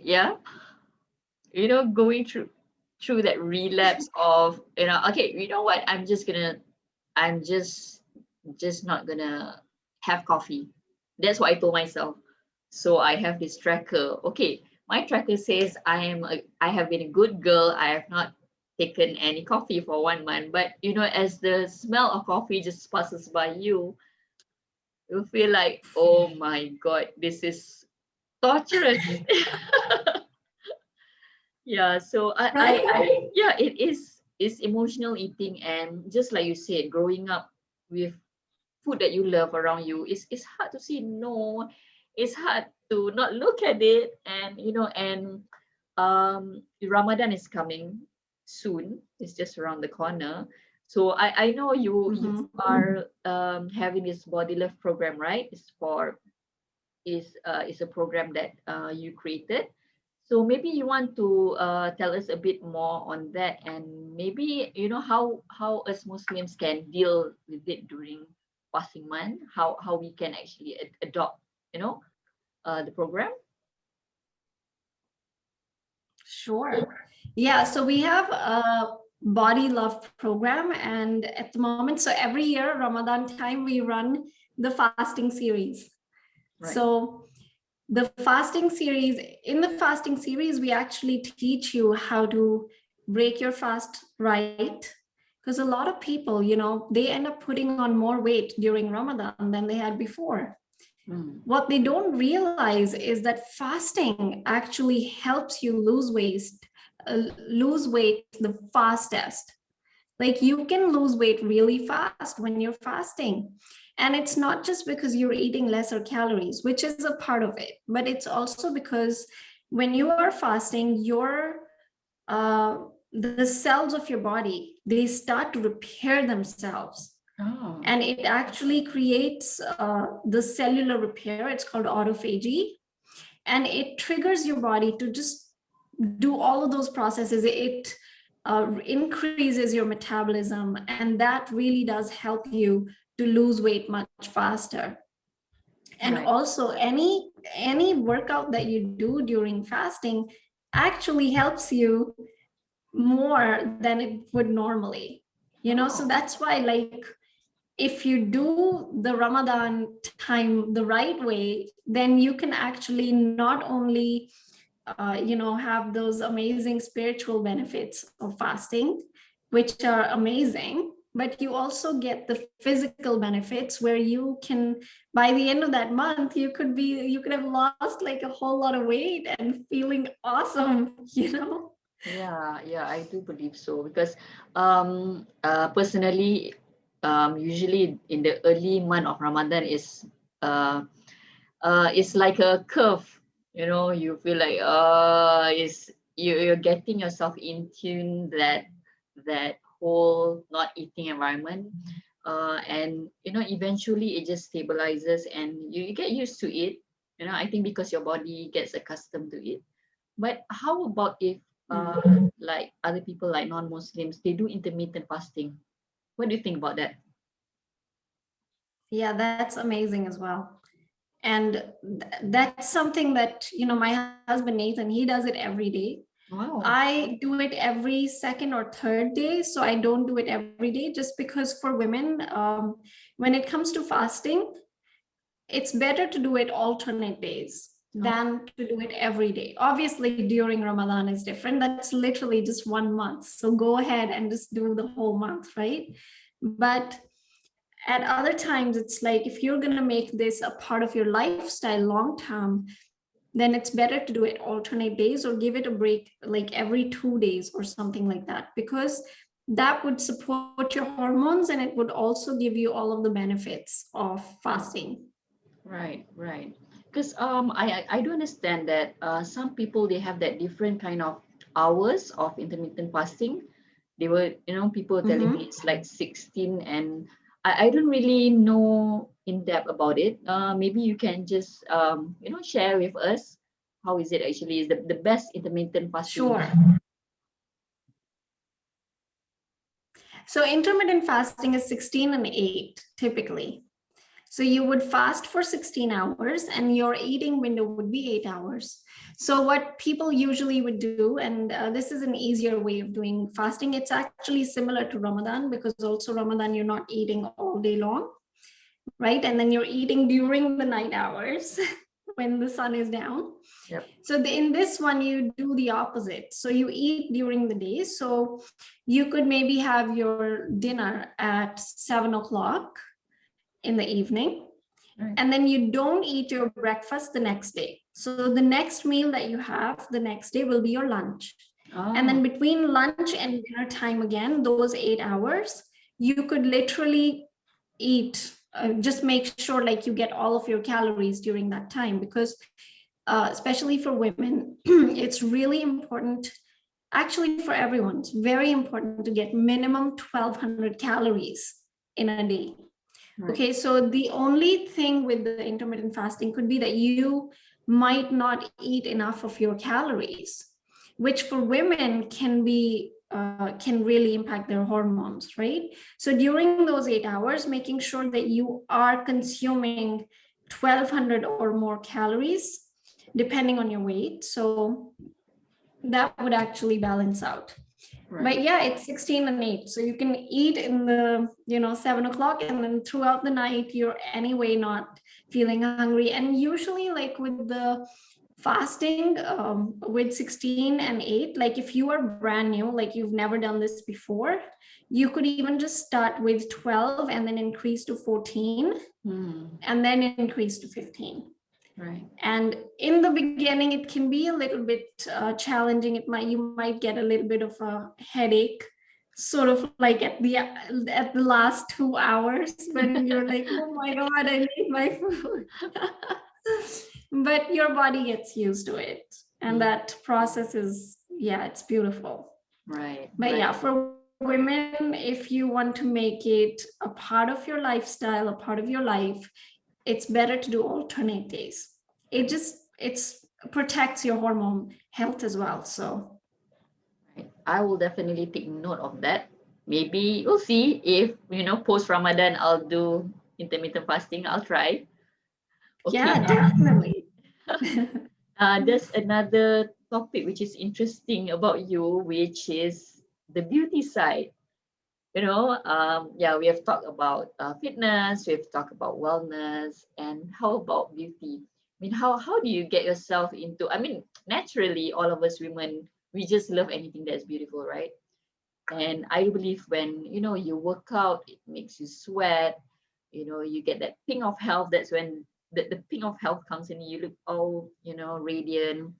Yeah, going through that relapse of, okay, you know what, I'm just not gonna have coffee. That's what I told myself. So I have this tracker. Okay, my tracker says I have been a good girl. I have not taken any coffee for 1 month. But as the smell of coffee just passes by you feel like, oh my God, this is torturous. Yeah, so Right. yeah, it's emotional eating, and just like you said, growing up with food that you love around you, it's hard to say no. It's hard to not look at it, and Ramadan is coming soon. It's just around the corner. So I know you Mm-hmm. are having this body love program, right? Is a program that you created. So maybe you want to tell us a bit more on that, and maybe how us Muslims can deal with it during fasting month, how we can actually adopt the program. Sure. Yeah, so we have a body love program, and at the moment, so every year, Ramadan time, we run the fasting series. Right. So in the fasting series, we actually teach you how to break your fast right. Because a lot of people, they end up putting on more weight during Ramadan than they had before. Mm. What they don't realize is that fasting actually helps you lose weight the fastest. Like, you can lose weight really fast when you're fasting. And it's not just because you're eating lesser calories, which is a part of it, but it's also because when you are fasting, uh, the cells of your body, they start to repair themselves. Oh. And it actually creates the cellular repair. It's called autophagy, and it triggers your body to just do all of those processes. It increases your metabolism, and that really does help you to lose weight much faster. And Right. also, any workout that you do during fasting actually helps you more than it would normally. So Oh. that's why, like, if you do the Ramadan time the right way, then you can actually not only have those amazing spiritual benefits of fasting, which are amazing, but you also get the physical benefits where you can, by the end of that month, you could have lost like a whole lot of weight and feeling awesome, Yeah, I do believe so, because personally, usually in the early month of Ramadan uh it's like a curve. You feel like is you're getting yourself in tune that whole not eating environment, and eventually it just stabilizes, and you get used to it. I think because your body gets accustomed to it. But how about if like other people, like non-Muslims, they do intermittent fasting? What do you think about that? Yeah, that's amazing as well. And that's something that, my husband Nathan, he does it every day. Wow. I do it every second or third day, so I don't do it every day, just because for women, when it comes to fasting, it's better to do it alternate days Oh, than to do it every day. Obviously, during Ramadan is different. That's literally just 1 month. So go ahead and just do the whole month, right? But at other times, it's like, if you're going to make this a part of your lifestyle long term, then it's better to do it alternate days or give it a break like every 2 days or something like that, because that would support your hormones and it would also give you all of the benefits of fasting. right. Because I do understand that some people, they have that different kind of hours of intermittent fasting. They were, people telling me Mm-hmm. it's like 16, and I don't really know in depth about it. Maybe you can just share with us how is it actually is the best intermittent fasting. Sure. So intermittent fasting is 16 and 8 typically. So you would fast for 16 hours and your eating window would be 8 hours. So what people usually would do, and this is an easier way of doing fasting, it's actually similar to Ramadan, because also Ramadan, you're not eating all day long, right? And then you're eating during the night hours when the sun is down. Yep. So in this one, you do the opposite. So you eat during the day. So you could maybe have your dinner at 7 o'clock in the evening, Right. and then you don't eat your breakfast the next day. So the next meal that you have the next day will be your lunch. Oh. And then between lunch and dinner time, again, those 8 hours, you could literally eat, just make sure like you get all of your calories during that time, because especially for women, it's really important, actually for everyone, it's very important to get minimum 1200 calories in a day. Right. Okay, so the only thing with the intermittent fasting could be that you might not eat enough of your calories, which for women can really impact their hormones, right? So during those 8 hours, making sure that you are consuming 1200 or more calories, depending on your weight. So that would actually balance out. Right. But yeah, it's 16 and 8. So you can eat in the, 7 o'clock, and then throughout the night, you're anyway not feeling hungry. And usually like with the fasting, with 16 and 8, like if you are brand new, like you've never done this before, you could even just start with 12 and then increase to 14 and then increase to 15. Right. And in the beginning, it can be a little bit challenging. You might get a little bit of a headache, sort of like at the last 2 hours when you're like, oh my God, I need my food. But your body gets used to it. And that process is, it's beautiful. Right. But right. yeah, for women, if you want to make it a part of your lifestyle, a part of your life, it's better to do alternate days. It protects your hormone health as well. So I will definitely take note of that. Maybe we'll see if post Ramadan I'll do intermittent fasting. I'll try. Okay. Yeah, definitely. There's another topic which is interesting about you, which is the beauty side. We have talked about fitness, we've talked about wellness, and how about beauty? I mean, how do you get yourself into? I mean, naturally, all of us women, we just love anything that's beautiful, right? And I believe when you work out, it makes you sweat. You get that ping of health. That's when the ping of health comes in. You look all radiant,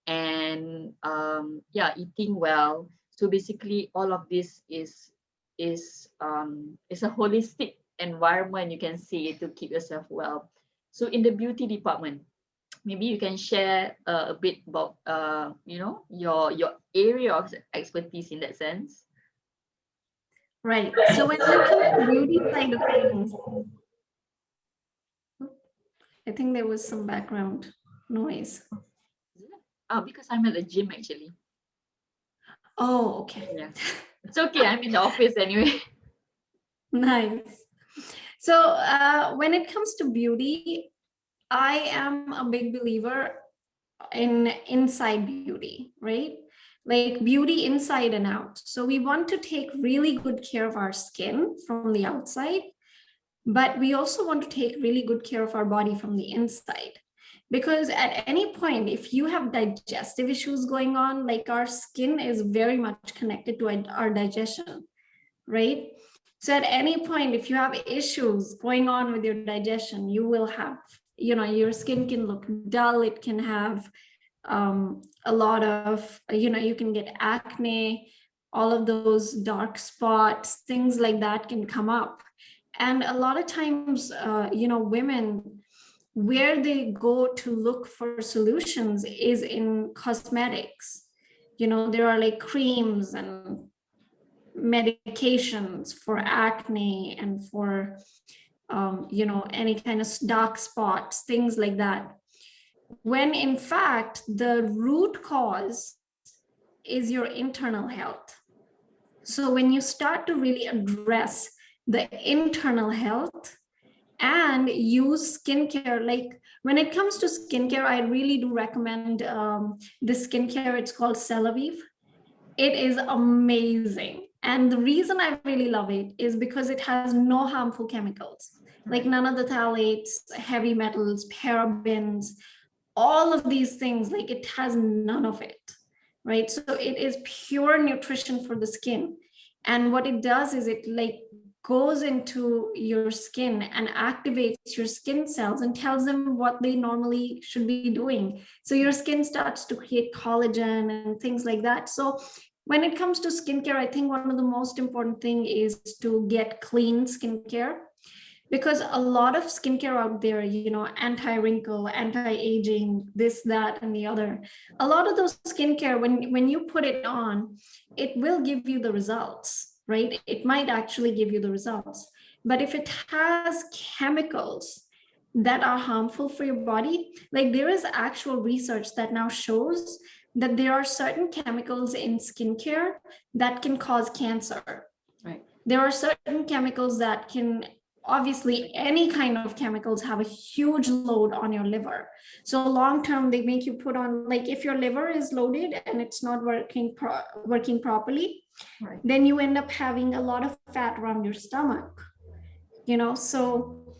and eating well. So basically, all of this is a holistic environment, you can say, to keep yourself well. So in the beauty department, maybe you can share a bit about your area of expertise in that sense. Right. So when it comes to beauty side of things, I think there was some background noise. Because I'm at the gym actually. Oh, okay. Yeah, it's okay. I'm in the office anyway. Nice. So when it comes to beauty, I am a big believer in inside beauty, right? Like beauty inside and out. So we want to take really good care of our skin from the outside, but we also want to take really good care of our body from the inside. Because at any point, if you have digestive issues going on, like our skin is very much connected to our digestion, right? So at any point, if you have issues going on with your digestion, you will have, your skin can look dull. It can have a lot of, you can get acne, all of those dark spots, things like that can come up. And a lot of times, women, where they go to look for solutions is in cosmetics. There are like creams and medications for acne and for any kind of dark spots, things like that, when in fact the root cause is your internal health. So when you start to really address the internal health, and use skincare. Like when it comes to skincare, I really do recommend this skincare. It's called Celavive. It is amazing. And the reason I really love it is because it has no harmful chemicals, like Right. none of the phthalates, heavy metals, parabens, all of these things. Like it has none of it, right? So it is pure nutrition for the skin. And what it does is it like goes into your skin and activates your skin cells and tells them what they normally should be doing. So your skin starts to create collagen and things like that. So when it comes to skincare, I think one of the most important thing is to get clean skincare, because a lot of skincare out there, anti-wrinkle, anti-aging, this, that, and the other, a lot of those skincare, when you put it on, it will give you the results, right? It might actually give you the results. But if it has chemicals that are harmful for your body, like there is actual research that now shows that there are certain chemicals in skincare that can cause cancer. Right. There are certain chemicals that can, obviously any kind of chemicals have a huge load on your liver. So long term, they make you put on, like if your liver is loaded and it's not working properly, Right. then you end up having a lot of fat around your stomach, so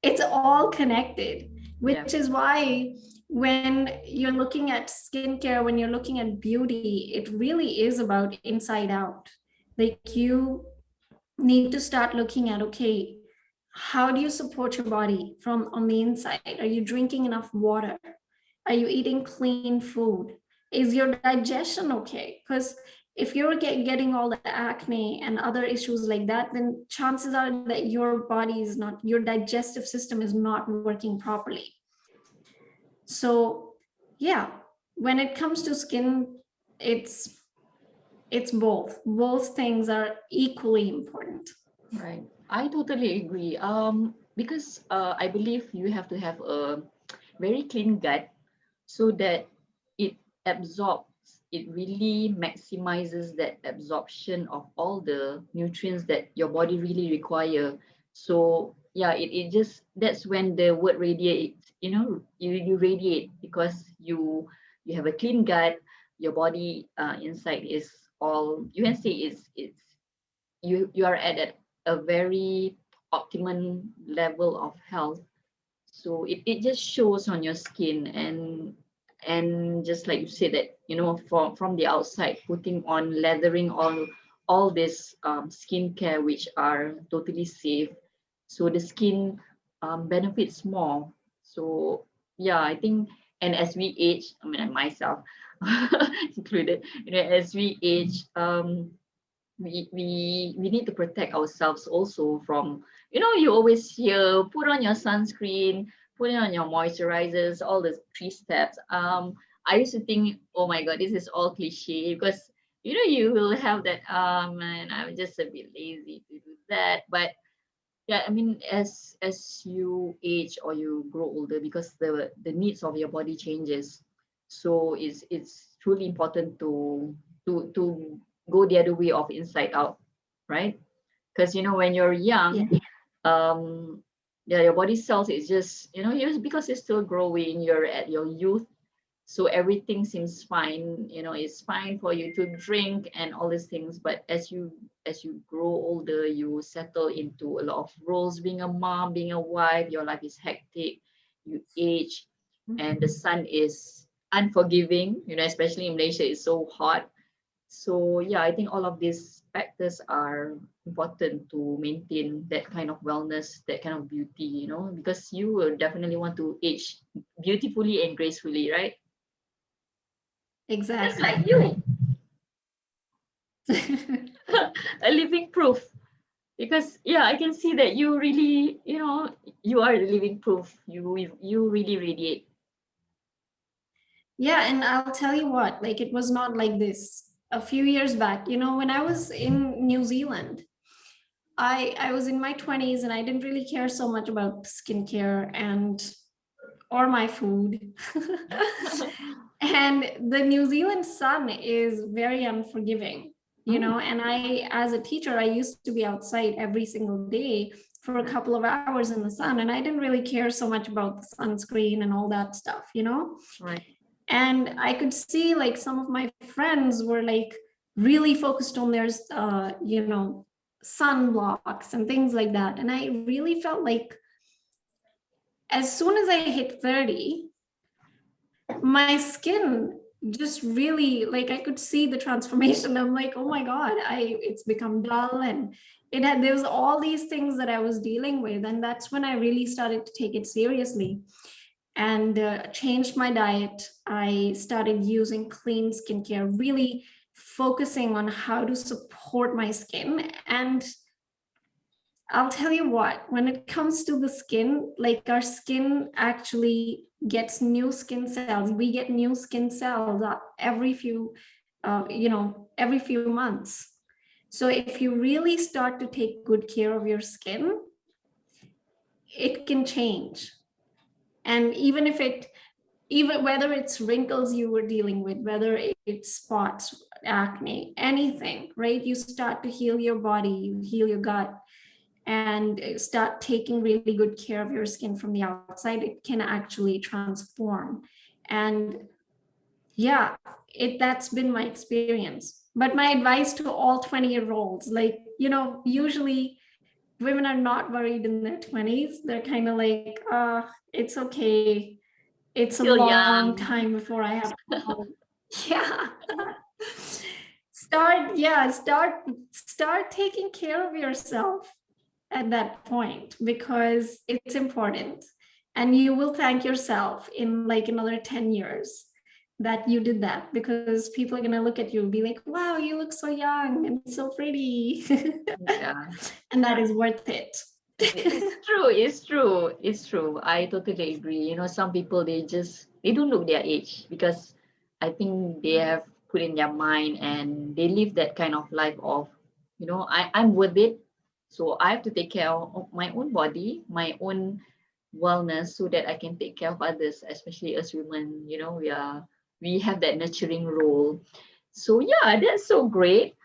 it's all connected, Yeah. which is why when you're looking at skincare, when you're looking at beauty, it really is about inside out. Like you need to start looking at, okay, how do you support your body from on the inside? Are you drinking enough water? Are you eating clean food? Is your digestion okay? Because if you're getting all the acne and other issues like that, then chances are that your body is not, your digestive system is not working properly. So yeah, when it comes to skin, it's it's both things are equally important. Right. I totally agree. Because I believe you have to have a very clean gut so that it absorbs, it really maximizes that absorption of all the nutrients that your body really require. So yeah, it just, that's when the word radiate, you radiate because you have a clean gut, your body inside is all, you can say it's you are at a very optimum level of health. So it just shows on your skin, and just like you said that, from the outside, putting on, lathering all this skincare which are totally safe, so the skin benefits more. So yeah, I think, and as we age, I mean, and myself included, as we age, we need to protect ourselves also from, you always hear, put on your sunscreen, put on your moisturizers, all the 3 steps. I used to think, oh my god, this is all cliche, because you will have that, and I'm just a bit lazy to do that. But yeah, I mean, as you age or you grow older, because the needs of your body changes, so it's truly important to go the other way of inside out, right? Because when you're Yeah, young, um yeah, your body cells is just, because you're still growing, you're at your youth, so everything seems fine, it's fine for you to drink and all these things. But as you grow older, you settle into a lot of roles, being a mom, being a wife, your life is hectic, you age, and the sun is unforgiving, especially in Malaysia, it's so hot. So yeah, I think all of these factors are important to maintain that kind of wellness, that kind of beauty, because you will definitely want to age beautifully and gracefully, right? Just like exactly. you, a living proof. Because yeah, I can see that you really, you are a living proof. You really radiate. Yeah, and I'll tell you what, like it was not like this a few years back. When I was in New Zealand, I was in my 20s and I didn't really care so much about skincare and or my food. And the New Zealand sun is very unforgiving. you know, and I, as a teacher, I used to be outside every single day for a couple of hours in the sun, and I didn't really care so much about the sunscreen and all that stuff, you know. Right. And I could see like some of my friends were like really focused on their you know, sunblocks and things like that, and I really felt like as soon as I hit 30, my skin just really, like, I could see the transformation. I'm like, oh my god, it's become dull, and there was all these things that I was dealing with, and that's when I really started to take it seriously and changed my diet. I started using clean skincare, really focusing on how to support my skin. And I'll tell you what, when it comes to the skin, like, our skin actually gets new skin cells. We get new skin cells every few, you know, every few months. So if you really start to take good care of your skin, it can change. And even whether it's wrinkles you were dealing with, whether it's spots, acne, anything, right? You start to heal your body, you heal your gut, and start taking really good care of your skin from the outside, it can actually transform. And yeah, that's been my experience. But my advice to all 20-year-olds, like, you know, usually women are not worried in their 20s. They're kind of like, it's okay. It's a Still long young. time before I have yeah. Start taking care of yourself at that point, because it's important, and you will thank yourself in like another 10 years that you did that, because people are going to look at you and be like, wow, you look so young and so pretty. Yeah. And that is worth it. It's true. It's true. It's true. I totally agree. You know, some people, they don't look their age because I think they have put in their mind and they live that kind of life of, you know, I'm worth it. So I have to take care of my own body, my own wellness, so that I can take care of others, especially as women. You know, we have that nurturing role. So yeah, that's so great.